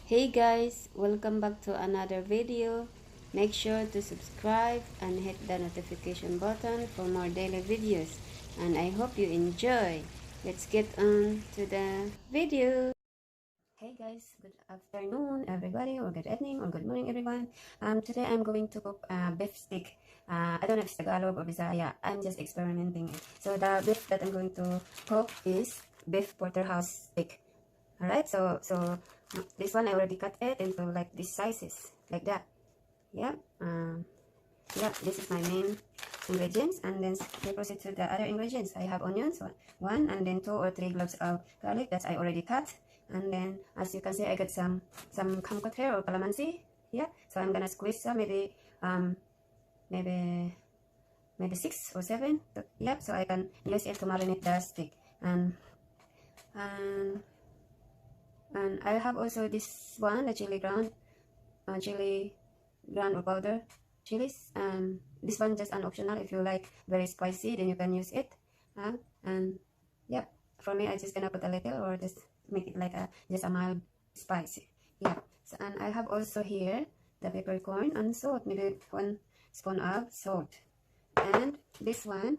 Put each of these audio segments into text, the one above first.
Hey guys, welcome back to another video. Make sure to subscribe and hit the notification button for more daily videos. And I hope you enjoy. Let's get on to the video. Hey guys, good afternoon everybody, or good evening, or good morning everyone. Today I'm going to cook beef steak. I don't know if it's Tagalog or Bisaya. I'm just experimenting it. So the beef that I'm going to cook is beef porterhouse steak. Alright, so this one I already cut it into like these sizes, like that. Yeah, yeah, this is my main ingredients, and then we proceed to the other ingredients. I have onions, one, and then 2 or 3 cloves of garlic that I already cut, and then as you can see, I got some kumquat here or calamansi. Yeah, so I'm gonna squeeze some, maybe maybe 6 or 7. Yep, so I can use it to marinate the steak, and I have also this one, the chili ground or powder chilies. This one just an optional. If you like very spicy, then you can use it. And yeah, for me, I just gonna put a little, or just make it like just a mild spicy. Yeah. So, and I have also here the peppercorn and salt, maybe 1 spoon of salt. And this one,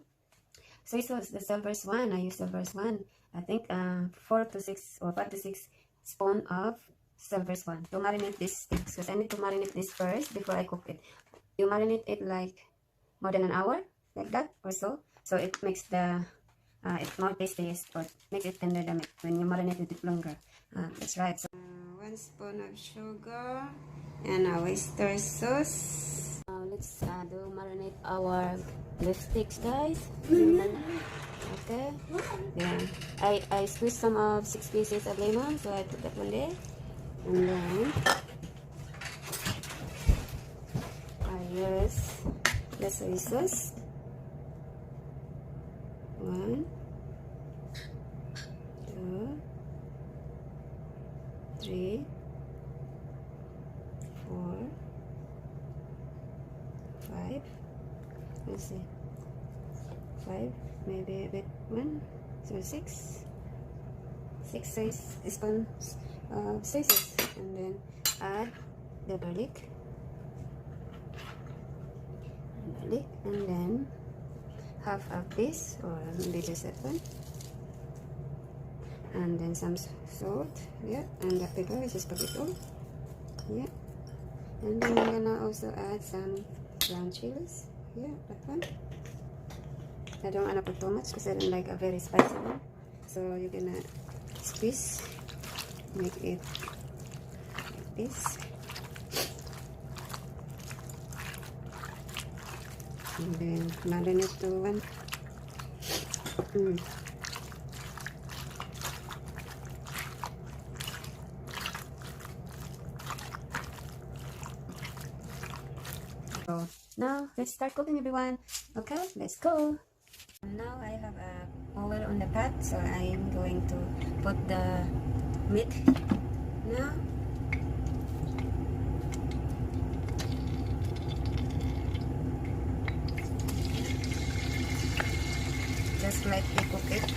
soy sauce, the silver's one. I use silver's one. I think 4 to 6 or 5 to 6 spoon of silver's one to marinate this steak, because I need to marinate this first before I cook it. You marinate it like more than an hour, like that or so it makes the it more tasty, or makes it tender the meat when you marinate it longer. That's right. So 1 spoon of sugar and a oyster sauce. Now let's do marinate our beef steaks, guys. Okay, yeah, I squeezed some of 6 pieces of lemon, so I put that one there, and then I use the soy sauce. 1, 2, 3, 4, 5. Let's see, 5, maybe a bit 1, so 6 spoons of soy sauce, and then add the garlic, and then half of this, or maybe just that one, and then some salt, yeah, and the pepper, just put it all, yeah, and then I'm gonna also add some ground chilies, yeah, that one. I don't want to put too much because I don't like a very spicy one. So you're gonna squeeze, make it like this, and then marinate to 1. So now let's start cooking, everyone. Okay, let's go. Now I have a oil on the pot, so I'm going to put the meat now. Just lightly cook it.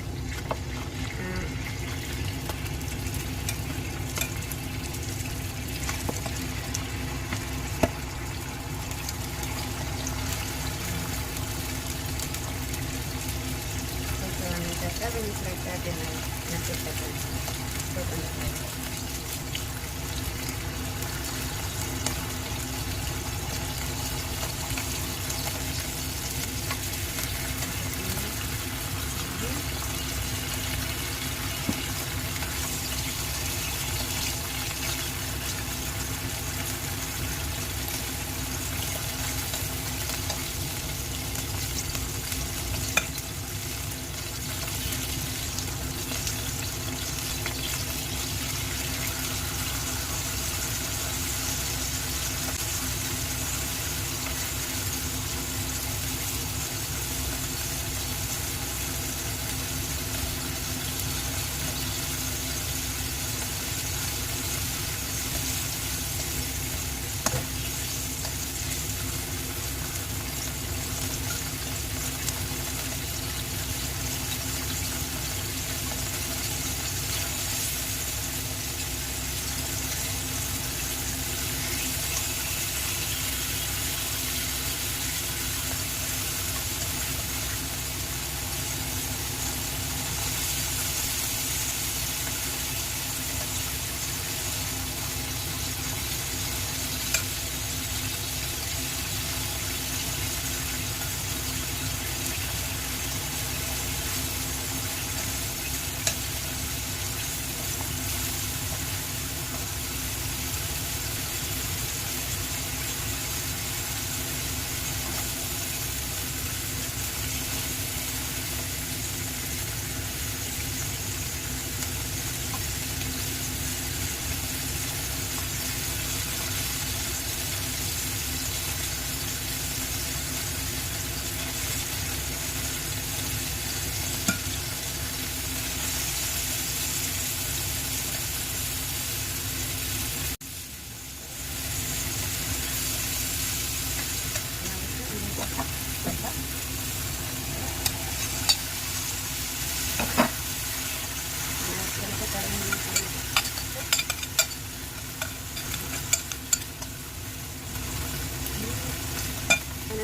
When it's like that, then I not take that one. Put on the fire.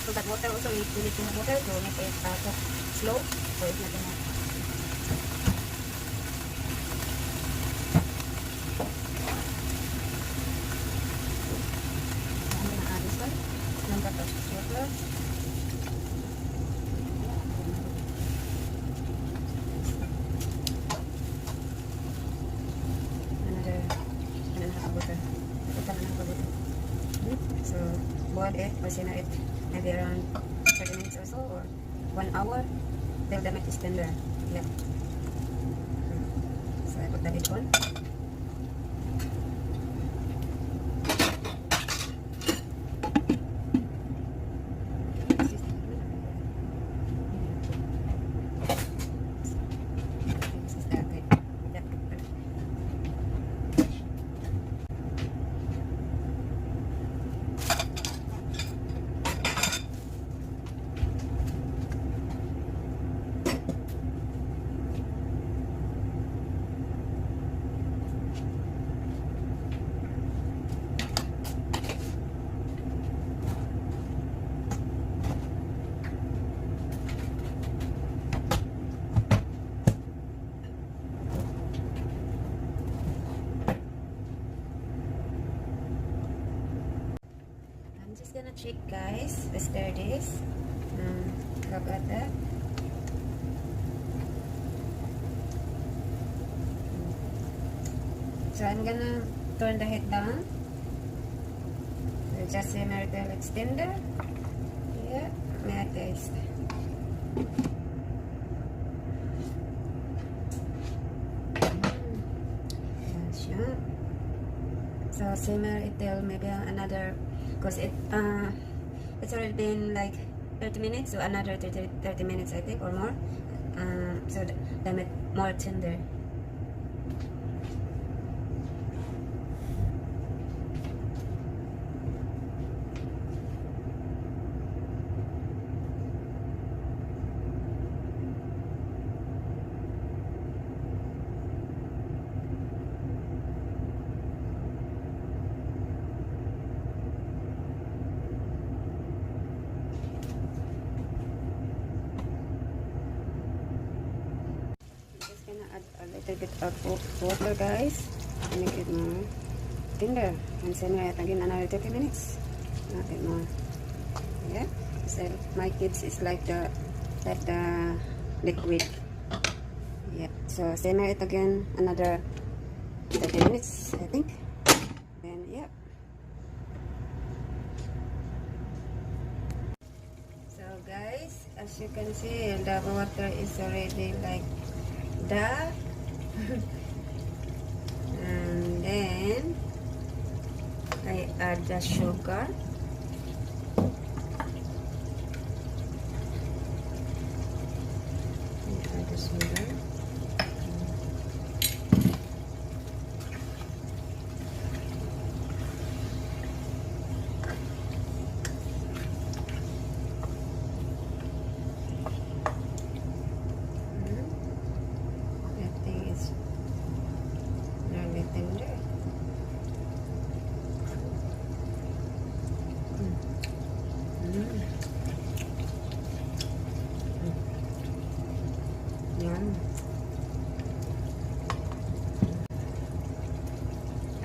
also that water also we need to have water to make it cook slow, so it's not gonna. I'm gonna add this one, 1 cup of water. Another 1.5 water. So boil it or simmer it maybe around 30 minutes or so, or 1 hour till the meat is tender. Yeah. So I put the lid on. Gonna check, guys. Stir this. How about that? So I'm gonna turn the heat down. So just simmer till it's tender. Yeah, may I taste? Sure. So simmer it till maybe another, because it's already been like 30 minutes, so another 30 minutes I think, or more, so the meat more tender. A little bit of water, guys, to make it more tender, and simmer it again another 30 minutes, a bit more. Yeah, so my kids is like the liquid. Yeah, so simmer it again another 30 minutes, I think. Then yeah. So guys, as you can see, the water is already like dark. And then I add the sugar. Add the sugar.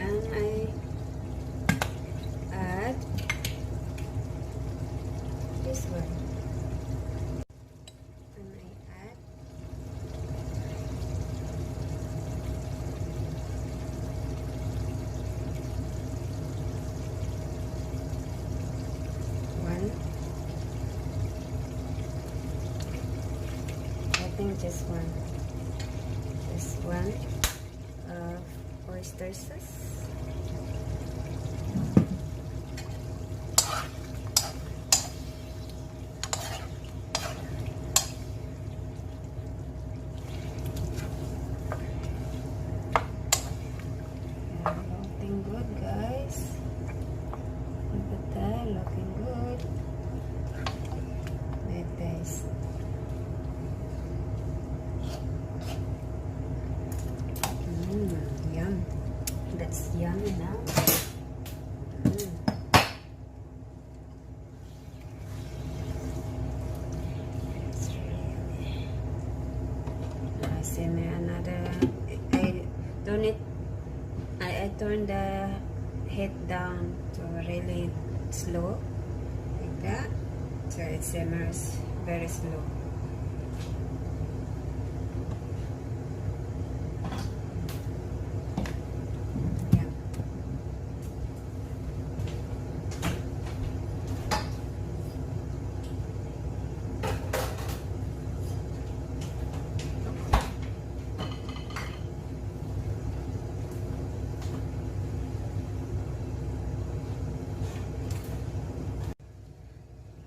And I add this one. And I add one. I think just one. Just one of oyster sauce. Looking good, guys. Look at that, looking good. May taste. Yum. That's yummy now. turn the heat down to really slow, like that, so it simmers very slow.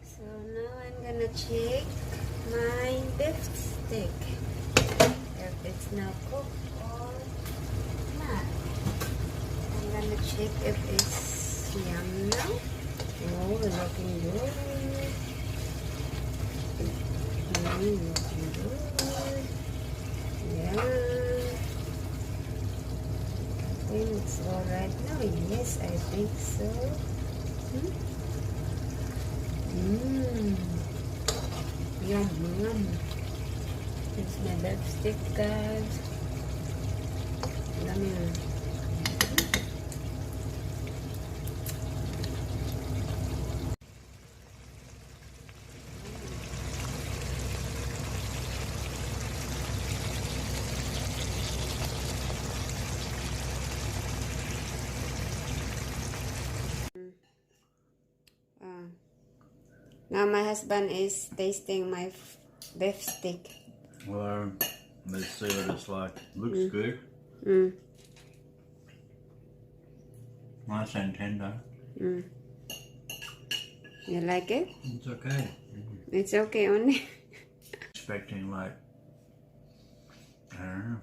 So now I'm gonna check my beef stick if it's now cooked or not. I'm gonna check if it's yum now. Oh, looking good. Looking good. Yeah. I think it's alright now. Yes, I think so. Yum, yum. It's my beef stick, guys. Yummy. Now my husband is tasting my beef stick. Well, let's see what it's like. Looks good. Nice and tender. You like it? It's okay. It's okay only. Expecting like, I don't know,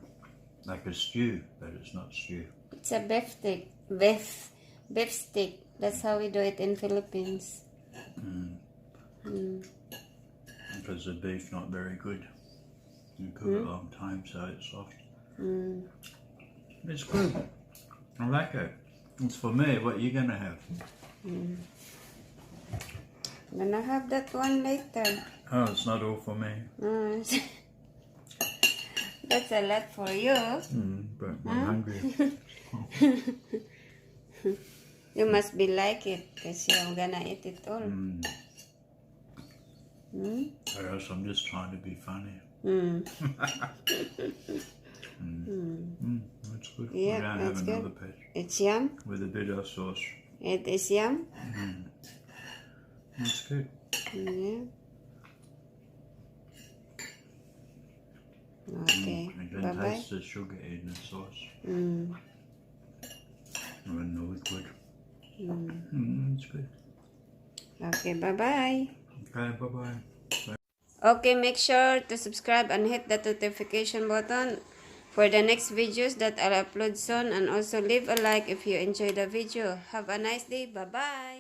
like a stew, but it's not stew. It's a beef stick. Beef stick. That's how we do it in Philippines. Because the beef not very good. You cook it a long time, so it's soft. It's good. I like it. It's for me. What are you gonna have? I'm gonna have that one later. Oh, it's not all for me. That's a lot for you. But I'm hungry. You must be like it, because you're gonna eat it all. Or else I'm just trying to be funny. That's good. Yeah, We're gonna that's have good. another patch It's yum. with a bit of sauce. It is yum. That's good. Yeah. Okay. I can Bye-bye. taste the sugar in the sauce. Or in the liquid. It's good. Okay, bye-bye. Okay, bye-bye. Okay, make sure to subscribe and hit the notification button for the next videos that I'll upload soon, and also leave a like if you enjoy the video. Have a nice day. Bye-bye.